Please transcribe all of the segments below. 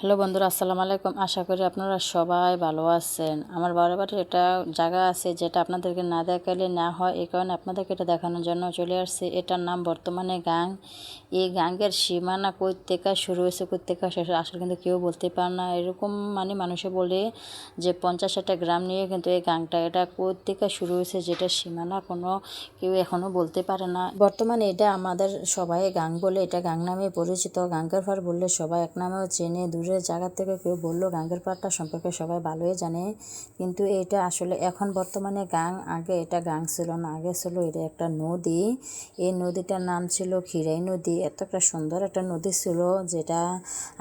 Hello বন্ধুরা, আসসালামু আলাইকুম। আশা করি আপনারা সবাই ভালো আছেন। আমার বাবার বাড়ির একটা জায়গা আছে যেটা আপনাদেরকে না দেখালে না হয়, এই কারণে আপনাদেরকে এটা দেখানোর জন্য চলে আসছে। এটার নাম বর্তমানে গাং। এই গাঙ্গের সীমানা কই থেকে শুরু হয়েছে, কই থেকে শেষ আসলে কিন্তু কেউ বলতে পারে না। এরকম মানুষে বলে যে 50-60টা গ্রাম নিয়ে কিন্তু এই গাংটা, এটা কই থেকে শুরু হয়েছে যেটা সীমানা কোনো কেউ এখনও বলতে পারে না। বর্তমানে এটা আমাদের সবাই গাং বলে, এটা গাং নামে পরিচিত। গাঙ্গের পাড় বললে সবাই এক নামেও চেনে। দূরের জায়গা থেকে কেউ বললো গাঙ্গের পাড়টা সম্পর্কে সবাই ভালোই জানে, কিন্তু এটা আসলে এখন বর্তমানে গাং, আগে এটা গাং ছিল না। আগে ছিল এটা একটা নদী। এই নদীটার নাম ছিল খিরাই নদী। এত একটা সুন্দর একটা নদী ছিল, যেটা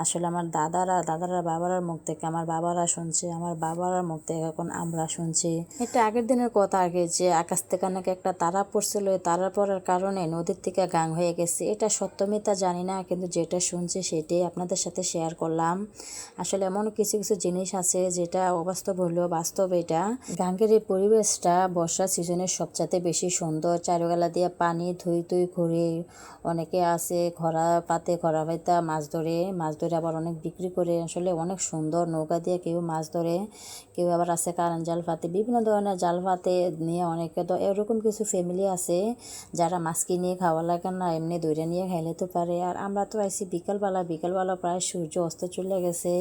আসলে আমার দাদারা বাবারা মুখ থেকে আমার বাবারা শুনছে, আমার বাবারা মুখ থেকে এখন আমরা শুনছি। এটা আগের দিনের কথা, আগে যে আকাশ থেকে নাকি একটা তারা পড়ছিল, এই তারা পড়ার কারণে নদীর থেকে গাং হয়ে গেছে। এটা সত্য মিথ্যা জানি না, কিন্তু যেটা শুনছি সেটাই আপনাদের সাথে শেয়ার করলাম। আসলে এমন কিছু কিছু জিনিস আছে যেটা অবাস্তব হলেও বাস্তব। এটা গাঙ্গের এই পরিবেশটা বর্ষা সিজনের সবচাইতে বেশি সুন্দর। চারুগালা দিয়ে পানি থুই ঘুরে, অনেকে আছে খরা পাতে, খরা পাইতা মাছ ধরে আবার অনেক বিক্রি করে। আসলে অনেক সুন্দর। নৌকা দিয়ে কেউ মাছ ধরে, কেউ আবার আছে কারেন্ট জাল পাতে, বিভিন্ন ধরনের জাল পাতে নিয়ে অনেকে। তো এরকম কিছু ফ্যামিলি আছে যারা মাছ কিনে খাওয়া লাগে না, এমনি ধরে নিয়ে খাইলে তো পারে। আর আমরা তো আইসি বিকালবেলা প্রায় সূর্য অস্ত চলে গেছে।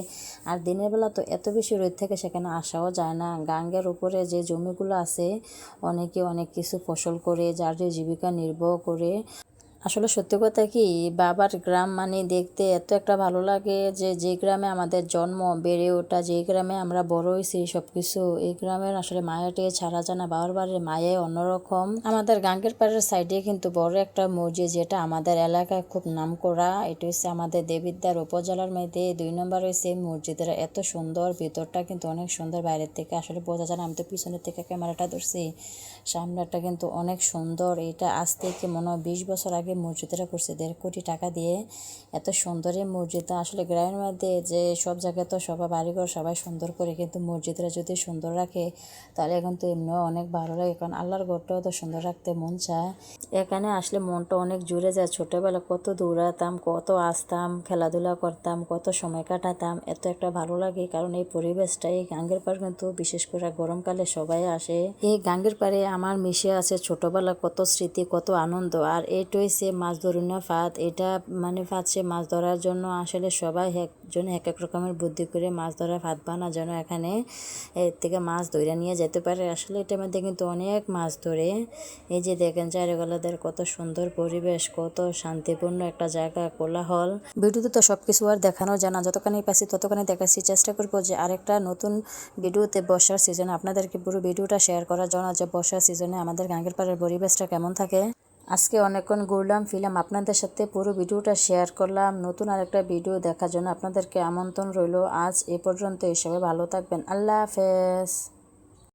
আর দিনের বেলা তো এত বেশি রোদ থেকে সেখানে আসাও যায় না। গাঙ্গের উপরে যে জমিগুলো আছে, অনেকে অনেক কিছু ফসল করে, যার যে জীবিকা নির্বাহ করে। আসলে সত্যি কথা কি, বাবার গ্রাম দেখতে এত একটা ভালো লাগে যে গ্রামে আমাদের জন্ম, বেড়ে ওঠা, যে গ্রামে আমরা বড় হয়েছি, সব কিছু এই গ্রামের আসলে মায়াটিকে ছাড়া যায় না। বাবার বাড়ির মায়াই অন্যরকম। আমাদের গাঙ্গের পাড়ের সাইডে কিন্তু বড় একটা মসজিদ, যেটা আমাদের এলাকায় খুব নাম করা। এটা হচ্ছে আমাদের দেবিদ্বার উপজেলার মধ্যে 2 নম্বর হয়েছে মসজিদের। এত সুন্দর, ভিতরটা কিন্তু অনেক সুন্দর। বাইরের থেকে আসলে বোঝা যায় না, আমি তো পিছনের থেকে ক্যামেরাটা ধরছি, সামনেটা কিন্তু অনেক সুন্দর। এটা আজ থেকে মনে হয় 20 বছর আগে মসজিদটা করছে 1.5 কোটি টাকা দিয়ে। এত সুন্দর এই মসজিদটা। আসলে গ্রামের মধ্যে যে সব জায়গায় তো সবাই বাড়িঘর সবাই সুন্দর করে, কিন্তু মসজিদটা যদি সুন্দর রাখে তাহলে কিন্তু এমনিও অনেক ভালো লাগে, কারণ আল্লাহর ঘরটাও তো সুন্দর রাখতে মন চায়। এখানে আসলে মনটা অনেক জুড়ে যায়। ছোটোবেলা কত দৌড়াতাম, কত আসতাম, খেলাধুলা করতাম, কত সময় কাটাতাম। এত একটা ভালো লাগে, কারণ এই পরিবেশটা, এই গাঙ্গের পাড় কিন্তু বিশেষ করে গরমকালে সবাই আসে। এই গাঙ্গের পাড়ে আমার মিশে আছে ছোটবেলা কত স্মৃতি, কত আনন্দ। আর এটা হচ্ছে মাছ ধরুন ফাঁদ। এটা ফাঁদ, সে মাছ ধরার জন্য আসলে সবাই একজন এক এক রকমের বুদ্ধি করে মাছ ধরার ফাঁদ বানা যেন এখানে এর থেকে মাছ ধরে নিয়ে যেতে পারে। আসলে এটার মধ্যে কিন্তু অনেক মাছ ধরে। এই যে দেখেন চারুকলাদের কত সুন্দর পরিবেশ, কত শান্তিপূর্ণ একটা জায়গা, কোলাহল। ভিডিওতে তো সবকিছু আর দেখানো যায় না, যতখানি পাচ্ছি ততখানি দেখাচ্ছি। চেষ্টা করবো যে আরেকটা নতুন ভিডিওতে বর্ষার সিজনে আপনাদেরকে পুরো ভিডিওটা শেয়ার করার জন্য, যে বর্ষার সিজনে আমাদের গাঙ্গের পাড়ের পরিবেশটা কেমন থাকে। আজকে অনেকক্ষণ ঘুরলাম ফিরলাম, আপনাদের সাথে পুরো ভিডিওটা শেয়ার করলাম। নতুন আরেকটা ভিডিও দেখার জন্য আপনাদেরকে আমন্ত্রণ রইল। আজ এ পর্যন্ত, সবাই ভালো থাকবেন। আল্লাহ হাফেজ।